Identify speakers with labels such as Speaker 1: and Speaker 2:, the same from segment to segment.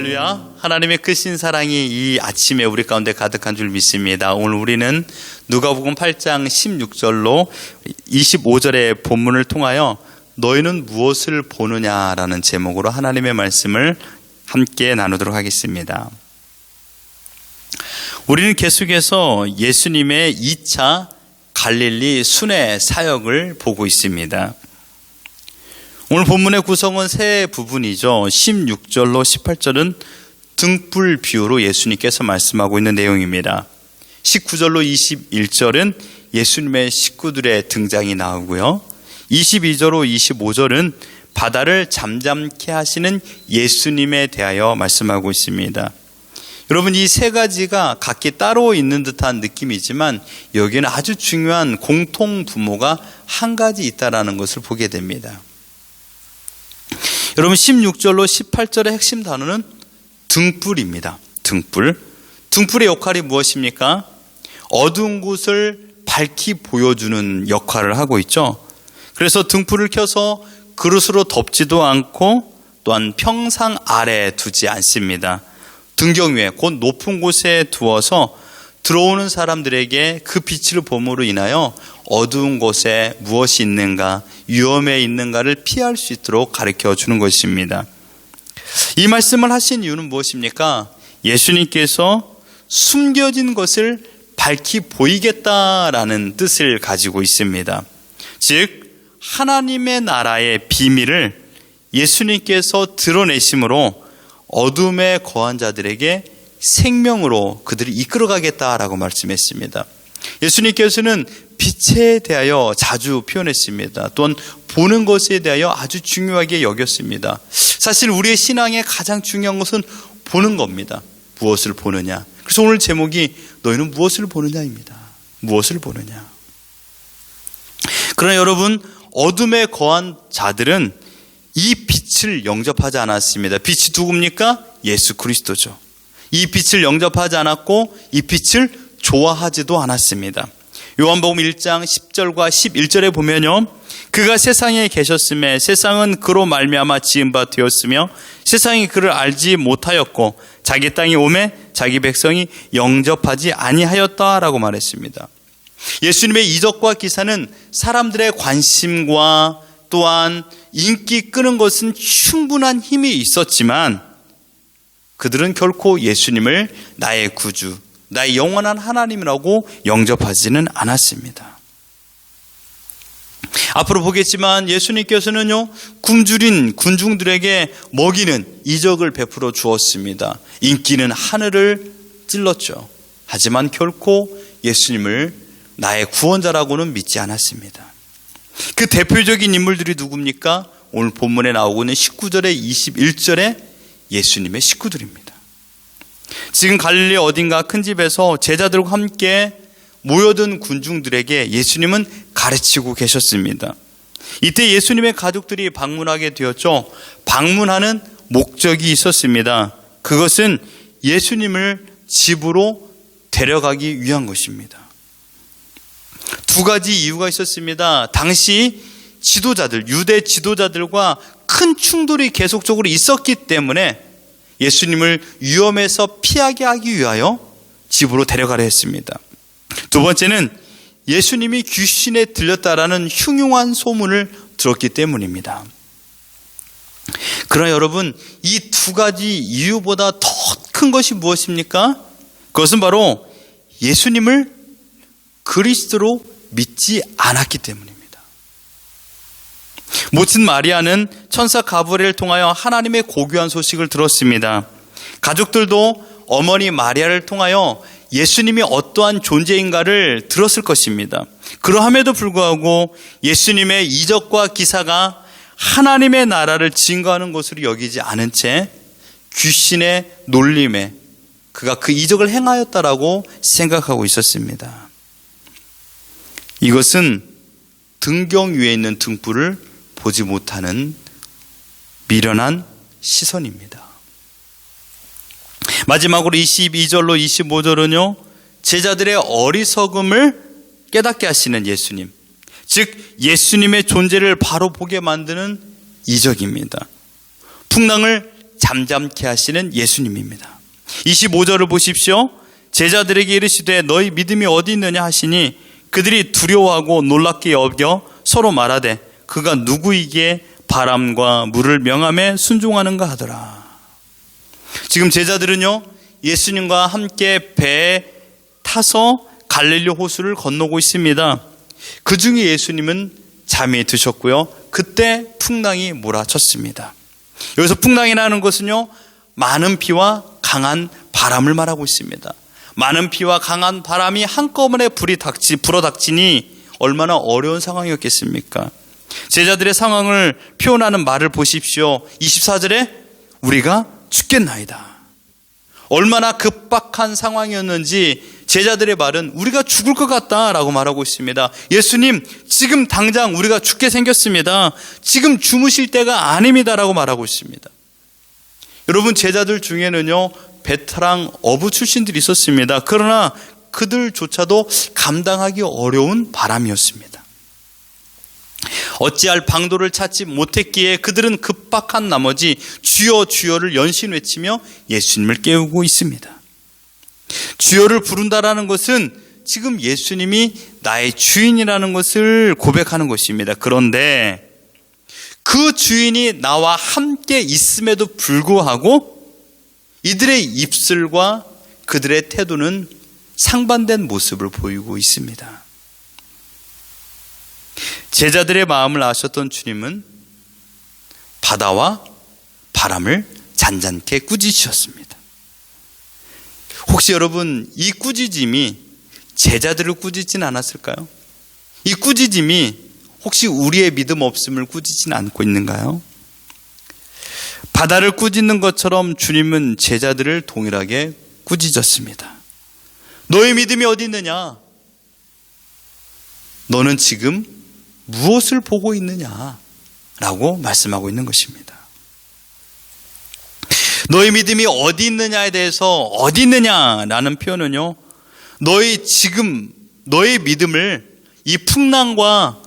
Speaker 1: 할렐루야. 하나님의 크신 사랑이 이 아침에 우리 가운데 가득한 줄 믿습니다. 오늘 우리는 누가복음 8장 16절로 25절의 본문을 통하여 너희는 무엇을 보느냐라는 제목으로 하나님의 말씀을 함께 나누도록 하겠습니다. 우리는 계속해서 예수님의 2차 갈릴리 순회 사역을 보고 있습니다. 오늘 본문의 구성은 세 부분이죠. 16절로 18절은 등불 비유로 예수님께서 말씀하고 있는 내용입니다. 19절로 21절은 예수님의 식구들의 등장이 나오고요. 22절로 25절은 바다를 잠잠케 하시는 예수님에 대하여 말씀하고 있습니다. 여러분, 이 세 가지가 각기 따로 있는 듯한 느낌이지만 여기는 아주 중요한 공통 부모가 한 가지 있다는 것을 보게 됩니다. 여러분, 16절로 18절의 핵심 단어는 등불입니다. 등불. 등불의 역할이 무엇입니까? 어두운 곳을 밝히 보여주는 역할을 하고 있죠. 그래서 등불을 켜서 그릇으로 덮지도 않고 또한 평상 아래에 두지 않습니다. 등경 위에 곧 높은 곳에 두어서 들어오는 사람들에게 그 빛을 봄으로 인하여 어두운 곳에 무엇이 있는가, 위험에 있는가를 피할 수 있도록 가르쳐 주는 것입니다. 이 말씀을 하신 이유는 무엇입니까? 예수님께서 숨겨진 것을 밝히 보이겠다라는 뜻을 가지고 있습니다. 즉, 하나님의 나라의 비밀을 예수님께서 드러내심으로 어둠에 거한 자들에게 생명으로 그들을 이끌어가겠다라고 말씀했습니다. 예수님께서는 빛에 대하여 자주 표현했습니다. 또한 보는 것에 대하여 아주 중요하게 여겼습니다. 사실 우리의 신앙의 가장 중요한 것은 보는 겁니다. 무엇을 보느냐. 그래서 오늘 제목이 너희는 무엇을 보느냐입니다. 무엇을 보느냐. 그러나 여러분, 어둠에 거한 자들은 이 빛을 영접하지 않았습니다. 빛이 누굽니까? 예수 그리스도죠. 이 빛을 영접하지 않았고 이 빛을 좋아하지도 않았습니다. 요한복음 1장 10절과 11절에 보면요, 그가 세상에 계셨음에 세상은 그로 말미암아 지은 바 되었으며 세상이 그를 알지 못하였고 자기 땅에 오매 자기 백성이 영접하지 아니하였다라고 말했습니다. 예수님의 이적과 기사는 사람들의 관심과 또한 인기 끄는 것은 충분한 힘이 있었지만 그들은 결코 예수님을 나의 구주, 나의 영원한 하나님이라고 영접하지는 않았습니다. 앞으로 보겠지만 예수님께서는요, 굶주린 군중들에게 먹이는 이적을 베풀어 주었습니다. 인기는 하늘을 찔렀죠. 하지만 결코 예수님을 나의 구원자라고는 믿지 않았습니다. 그 대표적인 인물들이 누굽니까? 오늘 본문에 나오고 있는 19절에 21절에 예수님의 식구들입니다. 지금 갈릴리 어딘가 큰 집에서 제자들과 함께 모여든 군중들에게 예수님은 가르치고 계셨습니다. 이때 예수님의 가족들이 방문하게 되었죠. 방문하는 목적이 있었습니다. 그것은 예수님을 집으로 데려가기 위한 것입니다. 두 가지 이유가 있었습니다. 당시 지도자들, 유대 지도자들과 큰 충돌이 계속적으로 있었기 때문에 예수님을 위험에서 피하게 하기 위하여 집으로 데려가려 했습니다. 두 번째는 예수님이 귀신에 들렸다라는 흉흉한 소문을 들었기 때문입니다. 그러나 여러분, 이 두 가지 이유보다 더 큰 것이 무엇입니까? 그것은 바로 예수님을 그리스도로 믿지 않았기 때문입니다. 모친 마리아는 천사 가브리엘을 통하여 하나님의 고귀한 소식을 들었습니다. 가족들도 어머니 마리아를 통하여 예수님이 어떠한 존재인가를 들었을 것입니다. 그러함에도 불구하고 예수님의 이적과 기사가 하나님의 나라를 증거하는 것으로 여기지 않은 채 귀신의 놀림에 그가 그 이적을 행하였다라고 생각하고 있었습니다. 이것은 등경 위에 있는 등불을 보지 못하는 미련한 시선입니다. 마지막으로 22절로 25절은요, 제자들의 어리석음을 깨닫게 하시는 예수님, 즉 예수님의 존재를 바로 보게 만드는 이적입니다. 풍랑을 잠잠케 하시는 예수님입니다. 25절을 보십시오. 제자들에게 이르시되 너희 믿음이 어디 있느냐 하시니 그들이 두려워하고 놀랍게 여겨 서로 말하되 그가 누구이기에 바람과 물을 명함에 순종하는가 하더라. 지금 제자들은요, 예수님과 함께 배에 타서 갈릴리 호수를 건너고 있습니다. 그 중에 예수님은 잠이 드셨고요. 그때 풍랑이 몰아쳤습니다. 여기서 풍랑이라는 것은요, 많은 비와 강한 바람을 말하고 있습니다. 많은 비와 강한 바람이 한꺼번에 불어닥치니 얼마나 어려운 상황이었겠습니까? 제자들의 상황을 표현하는 말을 보십시오. 24절에 우리가 죽겠나이다. 얼마나 급박한 상황이었는지 제자들의 말은 우리가 죽을 것 같다라고 말하고 있습니다. 예수님, 지금 당장 우리가 죽게 생겼습니다. 지금 주무실 때가 아닙니다라고 말하고 있습니다. 여러분, 제자들 중에는요, 베테랑 어부 출신들이 있었습니다. 그러나 그들조차도 감당하기 어려운 바람이었습니다. 어찌할 방도를 찾지 못했기에 그들은 급박한 나머지 주여 주여를 연신 외치며 예수님을 깨우고 있습니다. 주여를 부른다라는 것은 지금 예수님이 나의 주인이라는 것을 고백하는 것입니다. 그런데 그 주인이 나와 함께 있음에도 불구하고 이들의 입술과 그들의 태도는 상반된 모습을 보이고 있습니다. 제자들의 마음을 아셨던 주님은 바다와 바람을 잔잔케 꾸짖으셨습니다. 혹시 여러분, 이 꾸짖음이 제자들을 꾸짖진 않았을까요? 이 꾸짖음이 혹시 우리의 믿음 없음을 꾸짖진 않고 있는가요? 바다를 꾸짖는 것처럼 주님은 제자들을 동일하게 꾸짖었습니다. 너의 믿음이 어디 있느냐? 너는 지금 무엇을 보고 있느냐? 라고 말씀하고 있는 것입니다. 너의 믿음이 어디 있느냐에 대해서 어디 있느냐라는 표현은요, 너의 믿음을 이 풍랑과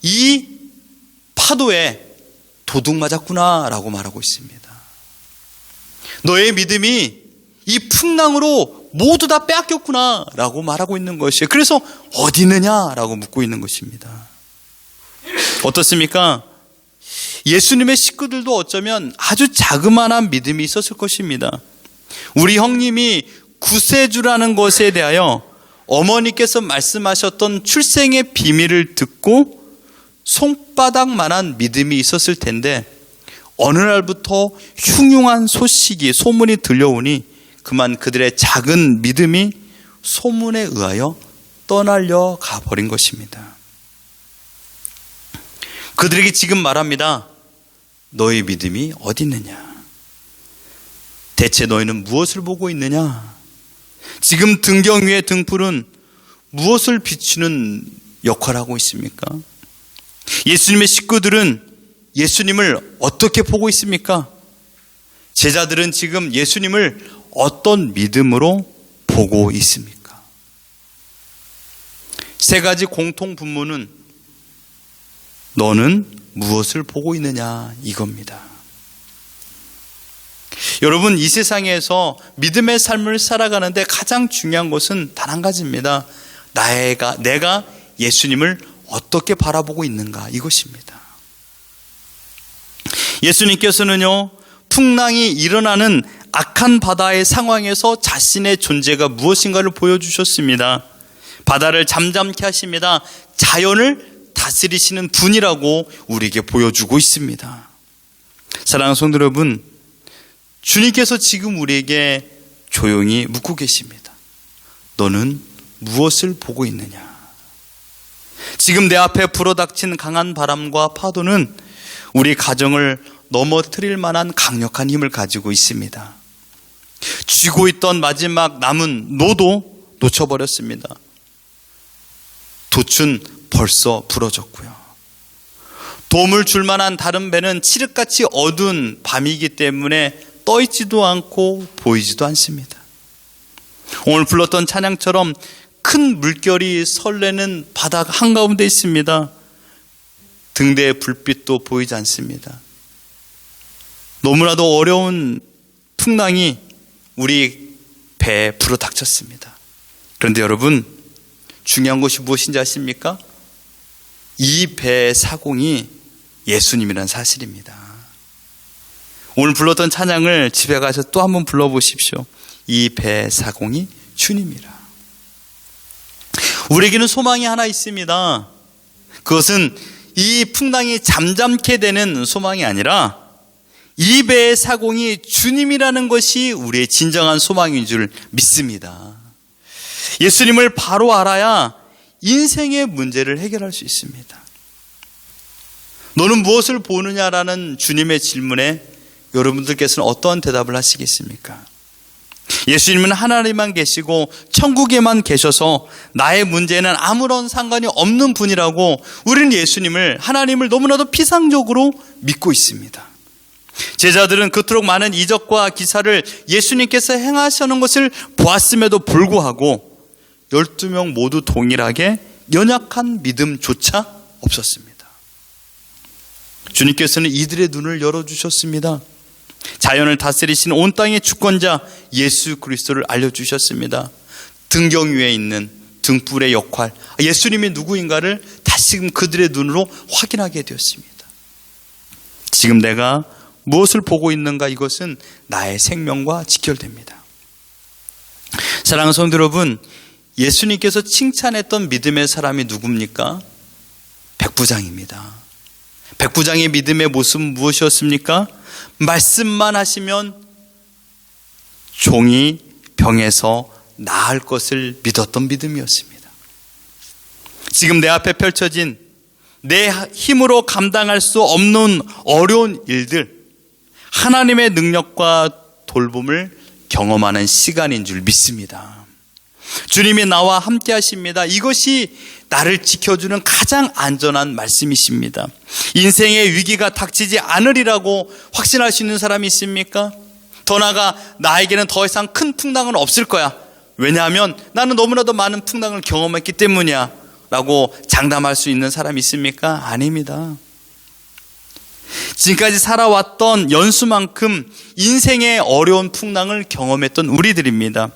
Speaker 1: 이 파도에 도둑 맞았구나 라고 말하고 있습니다. 너의 믿음이 이 풍랑으로 모두 다 빼앗겼구나 라고 말하고 있는 것이에요. 그래서 어디 있느냐라고 묻고 있는 것입니다. 어떻습니까? 예수님의 식구들도 어쩌면 아주 자그마한 믿음이 있었을 것입니다. 우리 형님이 구세주라는 것에 대하여 어머니께서 말씀하셨던 출생의 비밀을 듣고 손바닥만한 믿음이 있었을 텐데 어느 날부터 흉흉한 소문이 들려오니 그만 그들의 작은 믿음이 소문에 의하여 떠날려 가버린 것입니다. 그들에게 지금 말합니다. 너희 믿음이 어디 있느냐? 대체 너희는 무엇을 보고 있느냐? 지금 등경 위의 등불은 무엇을 비추는 역할을 하고 있습니까? 예수님의 식구들은 예수님을 어떻게 보고 있습니까? 제자들은 지금 예수님을 어떤 믿음으로 보고 있습니까? 세 가지 공통 분모는 너는 무엇을 보고 있느냐 이겁니다. 여러분, 이 세상에서 믿음의 삶을 살아가는데 가장 중요한 것은 단 한 가지입니다. 내가 예수님을 어떻게 바라보고 있는가 이것입니다. 예수님께서는요, 풍랑이 일어나는 악한 바다의 상황에서 자신의 존재가 무엇인가를 보여주셨습니다. 바다를 잠잠케 하십니다. 자연을 다스리시는 분이라고 우리에게 보여주고 있습니다. 사랑하는 성도 여러분, 주님께서 지금 우리에게 조용히 묻고 계십니다. 너는 무엇을 보고 있느냐? 지금 내 앞에 불어닥친 강한 바람과 파도는 우리 가정을 넘어뜨릴 만한 강력한 힘을 가지고 있습니다. 쥐고 있던 마지막 남은 노도 놓쳐버렸습니다. 돛은 벌써 부러졌고요. 도움을 줄 만한 다른 배는 칠흑같이 어두운 밤이기 때문에 떠있지도 않고 보이지도 않습니다. 오늘 불렀던 찬양처럼 큰 물결이 설레는 바다 한가운데 있습니다. 등대의 불빛도 보이지 않습니다. 너무나도 어려운 풍랑이 우리 배에 불어닥쳤습니다. 그런데 여러분, 중요한 것이 무엇인지 아십니까? 이 배의 사공이 예수님이라는 사실입니다. 오늘 불렀던 찬양을 집에 가서 또 한번 불러보십시오. 이 배의 사공이 주님이라. 우리에게는 소망이 하나 있습니다. 그것은 이 풍랑이 잠잠케 되는 소망이 아니라 이 배의 사공이 주님이라는 것이 우리의 진정한 소망인 줄 믿습니다. 예수님을 바로 알아야 인생의 문제를 해결할 수 있습니다. 너는 무엇을 보느냐라는 주님의 질문에 여러분들께서는 어떠한 대답을 하시겠습니까? 예수님은 하나님만 계시고 천국에만 계셔서 나의 문제는 아무런 상관이 없는 분이라고 우리는 예수님을, 하나님을 너무나도 피상적으로 믿고 있습니다. 제자들은 그토록 많은 이적과 기사를 예수님께서 행하시는 것을 보았음에도 불구하고 12명 모두 동일하게 연약한 믿음조차 없었습니다. 주님께서는 이들의 눈을 열어주셨습니다. 자연을 다스리신 온 땅의 주권자 예수 그리스도를 알려주셨습니다. 등경 위에 있는 등불의 역할, 예수님이 누구인가를 다시금 그들의 눈으로 확인하게 되었습니다. 지금 내가 무엇을 보고 있는가, 이것은 나의 생명과 직결됩니다. 사랑하는 성도 여러분, 예수님께서 칭찬했던 믿음의 사람이 누굽니까? 백부장입니다. 백부장의 믿음의 모습은 무엇이었습니까? 말씀만 하시면 종이 병에서 나을 것을 믿었던 믿음이었습니다. 지금 내 앞에 펼쳐진 내 힘으로 감당할 수 없는 어려운 일들, 하나님의 능력과 돌봄을 경험하는 시간인 줄 믿습니다. 주님이 나와 함께 하십니다. 이것이 나를 지켜주는 가장 안전한 말씀이십니다. 인생의 위기가 닥치지 않으리라고 확신할 수 있는 사람이 있습니까? 더 나아가 나에게는 더 이상 큰 풍랑은 없을 거야. 왜냐하면 나는 너무나도 많은 풍랑을 경험했기 때문이야 라고 장담할 수 있는 사람이 있습니까? 아닙니다. 지금까지 살아왔던 연수만큼 인생의 어려운 풍랑을 경험했던 우리들입니다.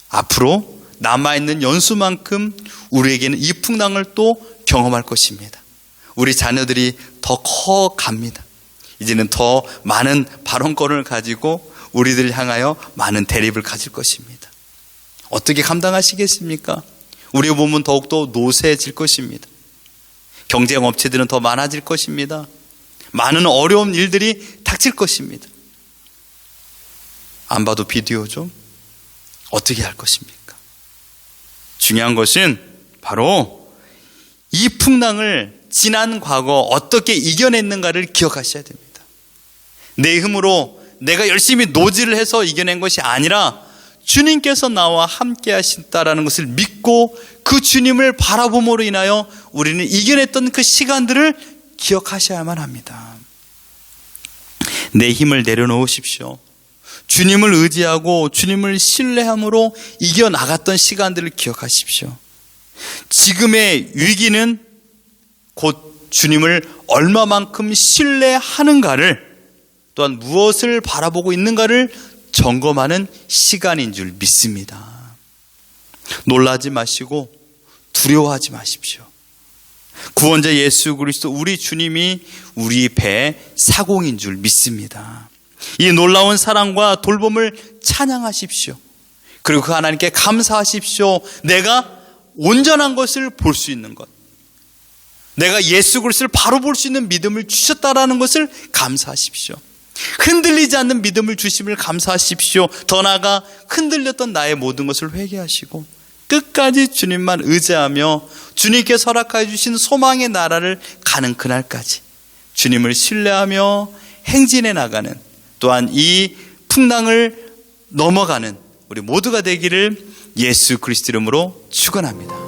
Speaker 1: 앞으로 남아있는 연수만큼 우리에게는 이 풍랑을 또 경험할 것입니다. 우리 자녀들이 더 커갑니다. 이제는 더 많은 발언권을 가지고 우리들을 향하여 많은 대립을 가질 것입니다. 어떻게 감당하시겠습니까? 우리의 몸은 더욱더 노쇠해질 것입니다. 경쟁 업체들은 더 많아질 것입니다. 많은 어려운 일들이 닥칠 것입니다. 안 봐도 비디오죠? 어떻게 할 것입니까? 중요한 것은 바로 이 풍랑을 지난 과거 어떻게 이겨냈는가를 기억하셔야 됩니다. 내 힘으로 내가 열심히 노지를 해서 이겨낸 것이 아니라 주님께서 나와 함께 하신다라는 것을 믿고 그 주님을 바라봄으로 인하여 우리는 이겨냈던 그 시간들을 기억하셔야만 합니다. 내 힘을 내려놓으십시오. 주님을 의지하고 주님을 신뢰함으로 이겨나갔던 시간들을 기억하십시오. 지금의 위기는 곧 주님을 얼마만큼 신뢰하는가를, 또한 무엇을 바라보고 있는가를 점검하는 시간인 줄 믿습니다. 놀라지 마시고 두려워하지 마십시오. 구원자 예수 그리스도 우리 주님이 우리 배의 사공인 줄 믿습니다. 이 놀라운 사랑과 돌봄을 찬양하십시오. 그리고 그 하나님께 감사하십시오. 내가 온전한 것을 볼 수 있는 것, 내가 예수 그리스도를 바로 볼 수 있는 믿음을 주셨다라는 것을 감사하십시오. 흔들리지 않는 믿음을 주심을 감사하십시오. 더 나아가 흔들렸던 나의 모든 것을 회개하시고 끝까지 주님만 의지하며 주님께 허락하여 주신 소망의 나라를 가는 그날까지 주님을 신뢰하며 행진해 나가는, 또한 이 풍랑을 넘어가는 우리 모두가 되기를 예수 그리스도 이름으로 축원합니다.